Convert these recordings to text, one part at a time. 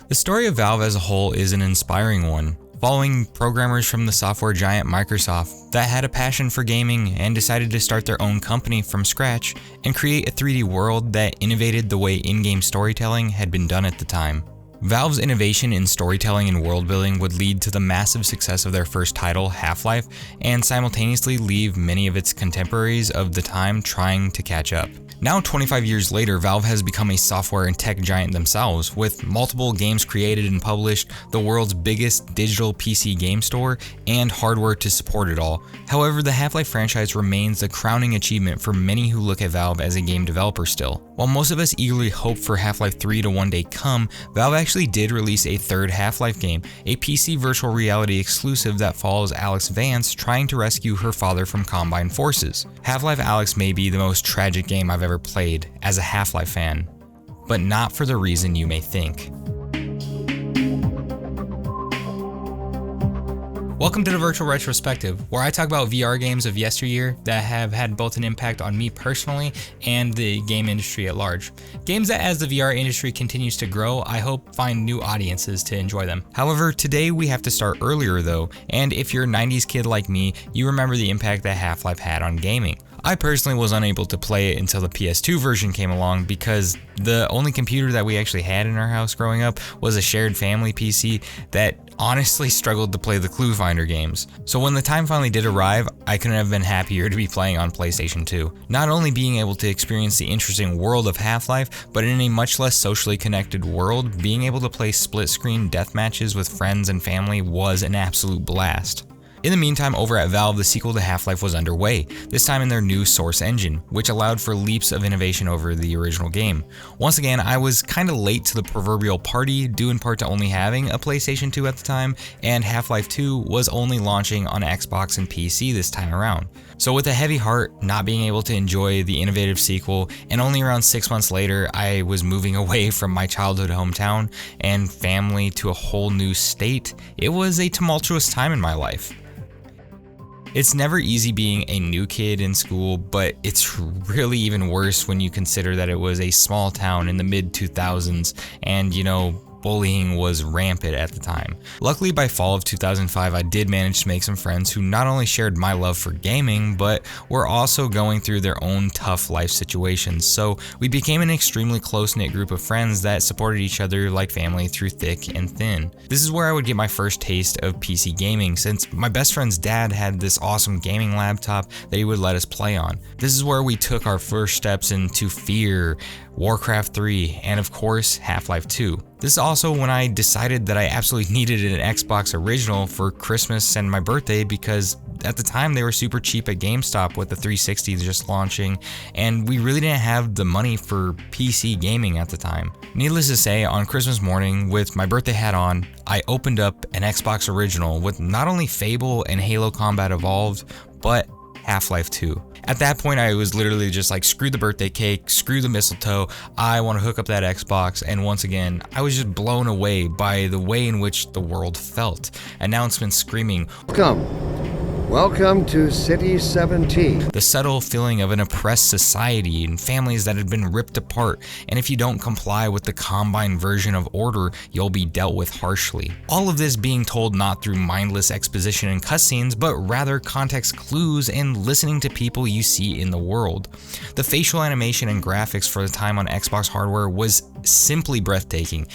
The story of Valve as a whole is an inspiring one, following programmers from the software giant Microsoft that had a passion for gaming and decided to start their own company from scratch and create a 3D world that innovated the way in-game storytelling had been done at the time. Valve's innovation in storytelling and world building would lead to the massive success of their first title, Half-Life, and simultaneously leave many of its contemporaries of the time trying to catch up. Now 25 years later, Valve has become a software and tech giant themselves, with multiple games created and published, the world's biggest digital PC game store, and hardware to support it all. However, the Half-Life franchise remains the crowning achievement for many who look at Valve as a game developer still. While most of us eagerly hope for Half-Life 3 to one day come, Valve actually did release a third Half-Life game, a PC virtual reality exclusive that follows Alyx Vance trying to rescue her father from Combine forces. Half-Life Alyx may be the most tragic game I've ever played as a Half-Life fan, but not for the reason you may think. Welcome to the Virtual Retrospective, where I talk about VR games of yesteryear that have had both an impact on me personally and the game industry at large. Games that, as the VR industry continues to grow, I hope find new audiences to enjoy them. However, today we have to start earlier though, and if you're a 90s kid like me, you remember the impact that Half-Life had on gaming. I personally was unable to play it until the PS2 version came along because the only computer that we actually had in our house growing up was a shared family PC that honestly struggled to play the Clue Finder games. So when the time finally did arrive, I couldn't have been happier to be playing on PlayStation 2. Not only being able to experience the interesting world of Half-Life, but in a much less socially connected world, being able to play split-screen deathmatches with friends and family was an absolute blast. In the meantime, over at Valve, the sequel to Half-Life was underway, this time in their new Source engine, which allowed for leaps of innovation over the original game. Once again, I was kinda late to the proverbial party, due in part to only having a PlayStation 2 at the time, and Half-Life 2 was only launching on Xbox and PC this time around. So with a heavy heart, not being able to enjoy the innovative sequel, and only around 6 months later, I was moving away from my childhood hometown and family to a whole new state, it was a tumultuous time in my life. It's never easy being a new kid in school, but it's really even worse when you consider that it was a small town in the mid-2000s and, bullying was rampant at the time. Luckily, by fall of 2005, I did manage to make some friends who not only shared my love for gaming, but were also going through their own tough life situations. So we became an extremely close-knit group of friends that supported each other like family through thick and thin. This is where I would get my first taste of PC gaming, since my best friend's dad had this awesome gaming laptop that he would let us play on. This is where we took our first steps into Fear, Warcraft 3, and of course, Half-Life 2. This is also when I decided that I absolutely needed an Xbox original for Christmas and my birthday because at the time they were super cheap at GameStop with the 360 just launching, and we really didn't have the money for PC gaming at the time. Needless to say, on Christmas morning with my birthday hat on, I opened up an Xbox original with not only Fable and Halo Combat Evolved, but Half-Life 2. At that point, I was literally just like, screw the birthday cake, screw the mistletoe, I want to hook up that Xbox, and once again, I was just blown away by the way in which the world felt. Announcements screaming, Welcome to City 17. The subtle feeling of an oppressed society and families that had been ripped apart, and if you don't comply with the Combine version of order, you'll be dealt with harshly. All of this being told not through mindless exposition and cutscenes, but rather context clues and listening to people you see in the world. The facial animation and graphics for the time on Xbox hardware was simply breathtaking.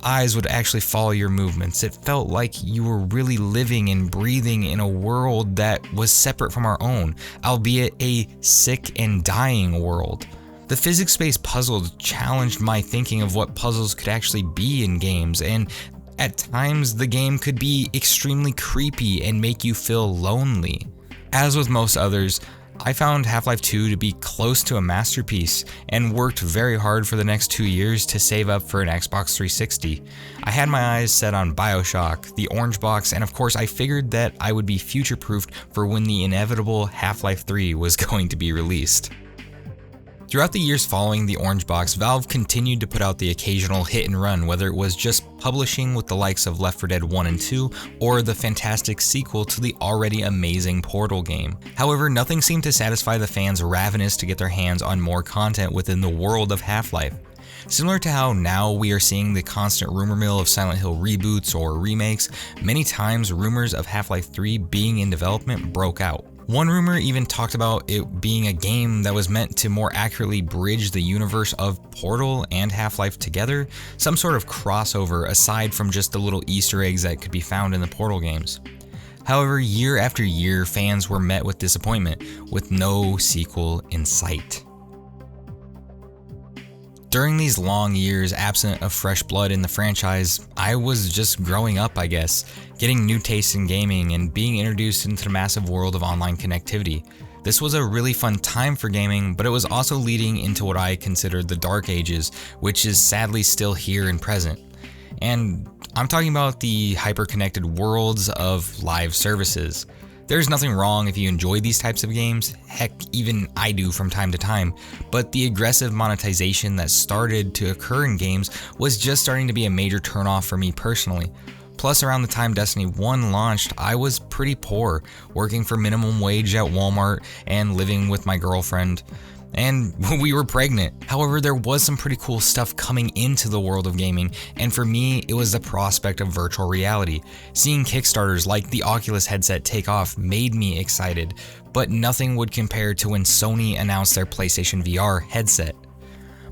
Eyes would actually follow your movements. It felt like you were really living and breathing in a world that was separate from our own, albeit a sick and dying world. The physics-based puzzles challenged my thinking of what puzzles could actually be in games, and at times the game could be extremely creepy and make you feel lonely. As with most others, I found Half-Life 2 to be close to a masterpiece and worked very hard for the next 2 years to save up for an Xbox 360. I had my eyes set on BioShock, the Orange Box, and of course I figured that I would be future-proofed for when the inevitable Half-Life 3 was going to be released. Throughout the years following the Orange Box, Valve continued to put out the occasional hit and run, whether it was just publishing with the likes of Left 4 Dead 1 and 2, or the fantastic sequel to the already amazing Portal game. However, nothing seemed to satisfy the fans ravenous to get their hands on more content within the world of Half-Life. Similar to how now we are seeing the constant rumor mill of Silent Hill reboots or remakes, many times rumors of Half-Life 3 being in development broke out. One rumor even talked about it being a game that was meant to more accurately bridge the universe of Portal and Half-Life together, some sort of crossover aside from just the little Easter eggs that could be found in the Portal games. However, year after year, fans were met with disappointment, with no sequel in sight. During these long years absent of fresh blood in the franchise, I was just growing up, I guess, getting new tastes in gaming and being introduced into the massive world of online connectivity. This was a really fun time for gaming, but it was also leading into what I considered the dark ages, which is sadly still here and present. And I'm talking about the hyper-connected worlds of live services. There's nothing wrong if you enjoy these types of games, heck, even I do from time to time, but the aggressive monetization that started to occur in games was just starting to be a major turnoff for me personally. Plus, around the time Destiny 1 launched, I was pretty poor, working for minimum wage at Walmart and living with my girlfriend. And we were pregnant. However, there was some pretty cool stuff coming into the world of gaming, and for me, it was the prospect of virtual reality. Seeing Kickstarters like the Oculus headset take off made me excited, but nothing would compare to when Sony announced their PlayStation VR headset.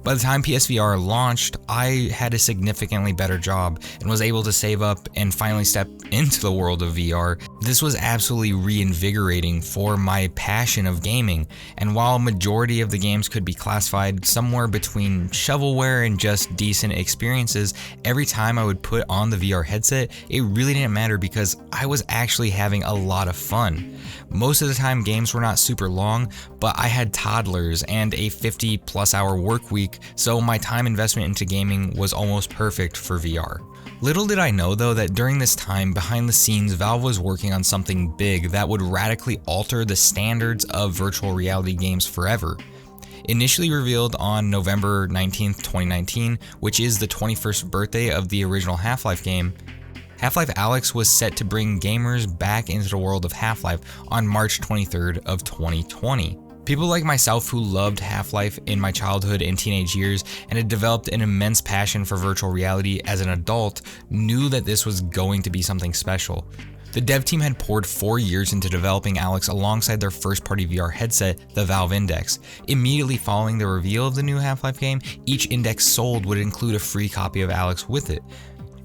By the time PSVR launched, I had a significantly better job and was able to save up and finally step into the world of VR. This was absolutely reinvigorating for my passion of gaming, and while a majority of the games could be classified somewhere between shovelware and just decent experiences, every time I would put on the VR headset, it really didn't matter because I was actually having a lot of fun. Most of the time games were not super long, but I had toddlers and a 50+ hour work week, so my time investment into gaming was almost perfect for VR. Little did I know though that during this time behind the scenes Valve was working on something big that would radically alter the standards of virtual reality games forever. Initially revealed on November 19th, 2019, which is the 21st birthday of the original Half-Life game, Half-Life Alyx was set to bring gamers back into the world of Half-Life on March 23rd of 2020. People like myself who loved Half-Life in my childhood and teenage years and had developed an immense passion for virtual reality as an adult knew that this was going to be something special. The dev team had poured 4 years into developing Alyx alongside their first-party VR headset, the Valve Index. Immediately following the reveal of the new Half-Life game, each Index sold would include a free copy of Alyx with it.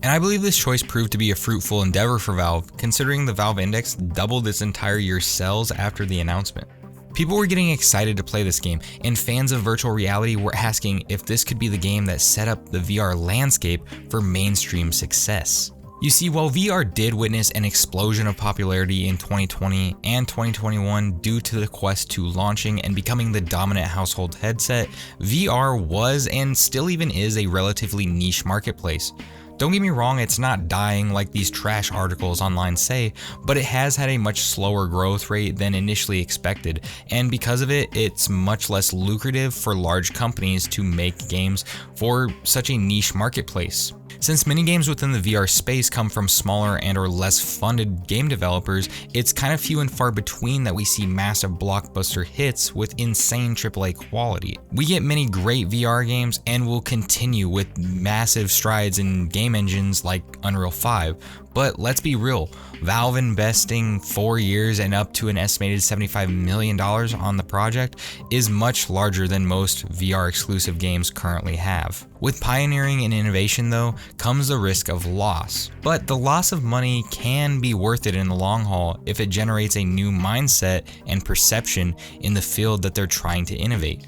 And I believe this choice proved to be a fruitful endeavor for Valve, considering the Valve Index doubled its entire year's sales after the announcement. People were getting excited to play this game, and fans of virtual reality were asking if this could be the game that set up the VR landscape for mainstream success. You see, while VR did witness an explosion of popularity in 2020 and 2021 due to the Quest 2 launching and becoming the dominant household headset, VR was and still even is a relatively niche marketplace. Don't get me wrong, it's not dying like these trash articles online say, but it has had a much slower growth rate than initially expected, and because of it, it's much less lucrative for large companies to make games for such a niche marketplace. Since many games within the VR space come from smaller and or less funded game developers, it's kind of few and far between that we see massive blockbuster hits with insane AAA quality. We get many great VR games and will continue with massive strides in game engines like Unreal 5, but let's be real, Valve investing 4 years and up to an estimated $75 million on the project is much larger than most VR exclusive games currently have. With pioneering and innovation though, comes the risk of loss. But the loss of money can be worth it in the long haul if it generates a new mindset and perception in the field that they're trying to innovate.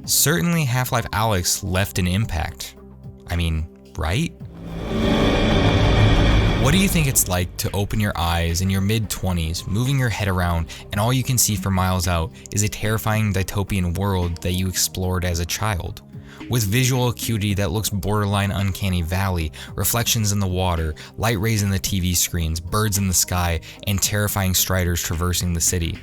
Certainly Half-Life Alyx left an impact. I mean, right? What do you think it's like to open your eyes in your mid-20s, moving your head around, and all you can see for miles out is a terrifying dystopian world that you explored as a child? With visual acuity that looks borderline uncanny valley, reflections in the water, light rays in the TV screens, birds in the sky, and terrifying striders traversing the city.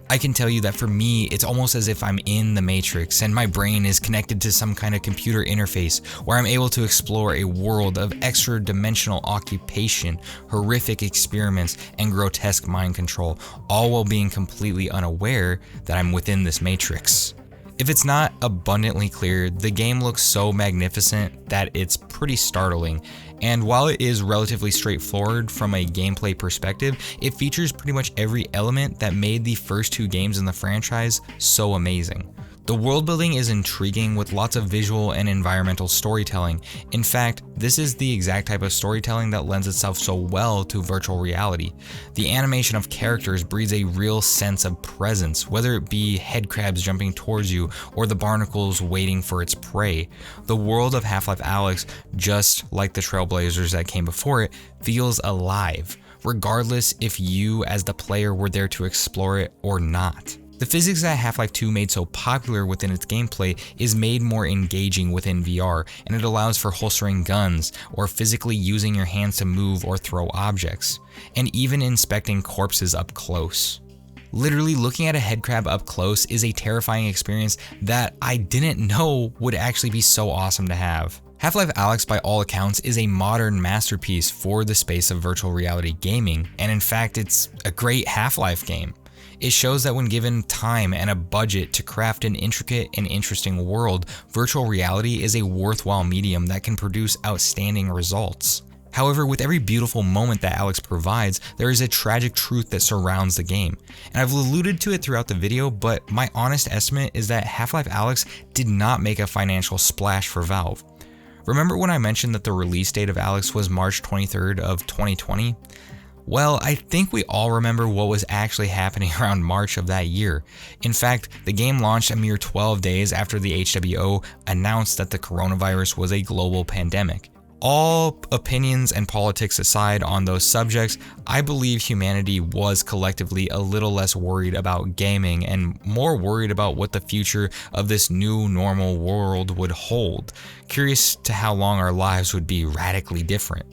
I can tell you that for me, it's almost as if I'm in the Matrix and my brain is connected to some kind of computer interface where I'm able to explore a world of extra-dimensional occupation, horrific experiments, and grotesque mind control, all while being completely unaware that I'm within this Matrix. If it's not abundantly clear, the game looks so magnificent that it's pretty startling, and while it is relatively straightforward from a gameplay perspective, it features pretty much every element that made the first 2 games in the franchise so amazing. The world building is intriguing with lots of visual and environmental storytelling. In fact, this is the exact type of storytelling that lends itself so well to virtual reality. The animation of characters breeds a real sense of presence, whether it be head crabs jumping towards you or the barnacles waiting for its prey. The world of Half-Life Alyx, just like the trailblazers that came before it, feels alive, regardless if you as the player were there to explore it or not. The physics that Half-Life 2 made so popular within its gameplay is made more engaging within VR, and it allows for holstering guns, or physically using your hands to move or throw objects, and even inspecting corpses up close. Literally looking at a headcrab up close is a terrifying experience that I didn't know would actually be so awesome to have. Half-Life Alyx, by all accounts, is a modern masterpiece for the space of virtual reality gaming, and in fact it's a great Half-Life game. It shows that when given time and a budget to craft an intricate and interesting world, virtual reality is a worthwhile medium that can produce outstanding results. However, with every beautiful moment that Alyx provides, there is a tragic truth that surrounds the game. And I've alluded to it throughout the video, but my honest estimate is that Half-Life Alyx did not make a financial splash for Valve. Remember when I mentioned that the release date of Alyx was March 23rd of 2020? Well, I think we all remember what was actually happening around March of that year. In fact, the game launched a mere 12 days after the HWO announced that the coronavirus was a global pandemic. All opinions and politics aside on those subjects, I believe humanity was collectively a little less worried about gaming and more worried about what the future of this new normal world would hold, curious to how long our lives would be radically different.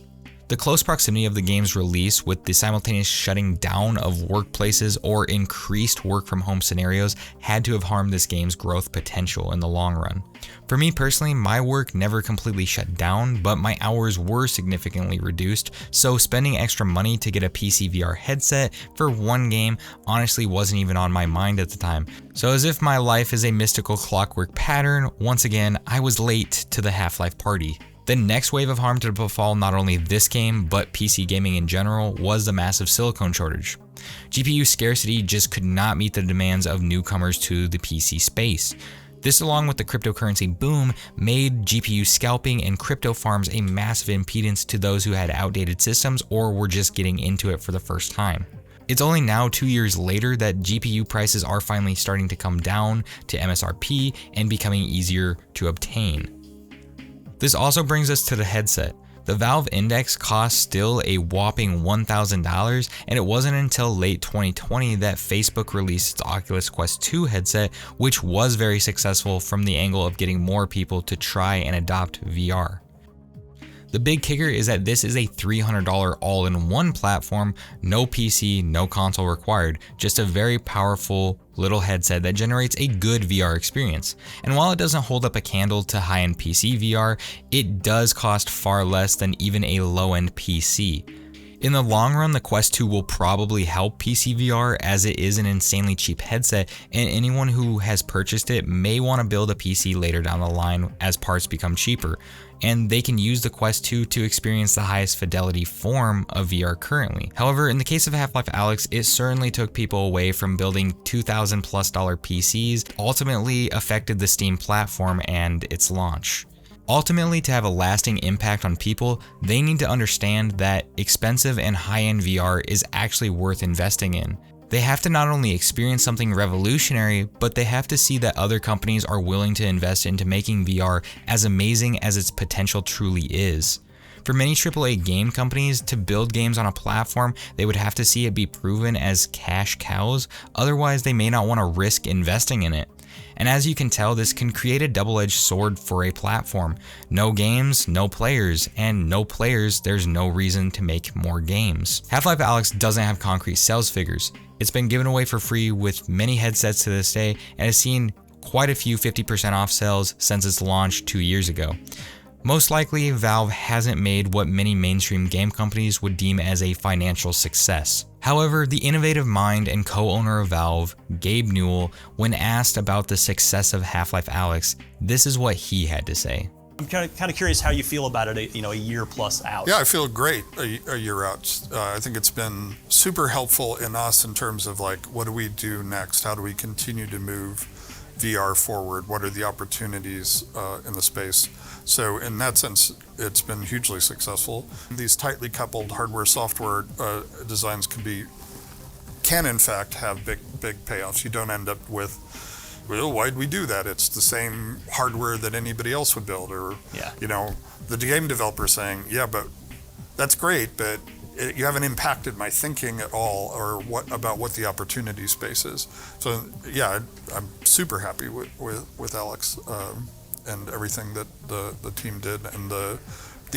The close proximity of the game's release with the simultaneous shutting down of workplaces or increased work from home scenarios had to have harmed this game's growth potential in the long run. For me personally, my work never completely shut down, but my hours were significantly reduced, so spending extra money to get a PC VR headset for one game honestly wasn't even on my mind at the time. So as if my life is a mystical clockwork pattern, once again, I was late to the Half-Life party. The next wave of harm to befall not only this game, but PC gaming in general, was the massive silicone shortage. GPU scarcity just could not meet the demands of newcomers to the PC space. This, along with the cryptocurrency boom, made GPU scalping and crypto farms a massive impedance to those who had outdated systems or were just getting into it for the first time. It's only now 2 years later that GPU prices are finally starting to come down to MSRP and becoming easier to obtain. This also brings us to the headset. The Valve Index cost still a whopping $1,000, and it wasn't until late 2020 that Facebook released its Oculus Quest 2 headset, which was very successful from the angle of getting more people to try and adopt VR. The big kicker is that this is a $300 all-in-one platform, no PC, no console required, just a very powerful little headset that generates a good VR experience. And while it doesn't hold up a candle to high-end PC VR, it does cost far less than even a low-end PC. In the long run, the Quest 2 will probably help PC VR as it is an insanely cheap headset, and anyone who has purchased it may want to build a PC later down the line as parts become cheaper, and they can use the Quest 2 to experience the highest fidelity form of VR currently. However, in the case of Half-Life Alyx, it certainly took people away from building $2,000+ PCs, ultimately affected the Steam platform and its launch. Ultimately, to have a lasting impact on people, they need to understand that expensive and high-end VR is actually worth investing in. They have to not only experience something revolutionary, but they have to see that other companies are willing to invest into making VR as amazing as its potential truly is. For many AAA game companies, to build games on a platform, they would have to see it be proven as cash cows, otherwise they may not want to risk investing in it. And as you can tell, this can create a double-edged sword for a platform. No games, no players, and no players, there's no reason to make more games. Half-Life Alyx doesn't have concrete sales figures. It's been given away for free with many headsets to this day and has seen quite a few 50% off sales since its launch 2 years ago. Most likely, Valve hasn't made what many mainstream game companies would deem as a financial success. However, the innovative mind and co-owner of Valve, Gabe Newell, when asked about the success of Half-Life Alyx, this is what he had to say. I'm kind of curious how you feel about it, a year plus out. Yeah, I feel great a year out. I think it's been super helpful in us in terms of like, what do we do next? How do we continue to move VR forward? What are the opportunities in the space? So in that sense, it's been hugely successful. These tightly coupled hardware-software designs can in fact have big payoffs. You don't end up with, well, why'd we do that? It's the same hardware that anybody else would build, or the game developer saying, yeah, but that's great, but you haven't impacted my thinking at all, or about what the opportunity space is. So yeah, I'm super happy with Alyx and everything that the team did, and the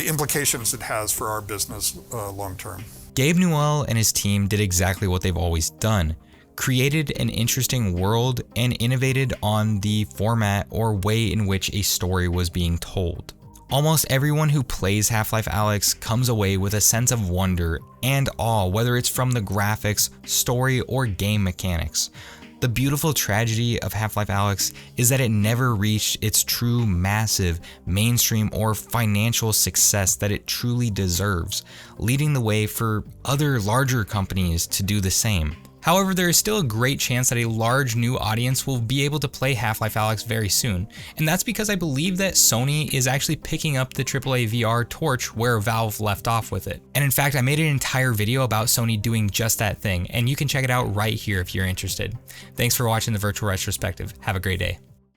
implications it has for our business long term. Gabe Newell and his team did exactly what they've always done. Created an interesting world and innovated on the format or way in which a story was being told. Almost everyone who plays Half-Life Alyx comes away with a sense of wonder and awe, whether it's from the graphics, story, or game mechanics. The beautiful tragedy of Half-Life Alyx is that it never reached its true massive mainstream or financial success that it truly deserves, leading the way for other larger companies to do the same. However, there is still a great chance that a large new audience will be able to play Half-Life Alyx very soon, and that's because I believe that Sony is actually picking up the AAA VR torch where Valve left off with it. And in fact, I made an entire video about Sony doing just that thing, and you can check it out right here if you're interested. Thanks for watching the virtual retrospective. Have a great day.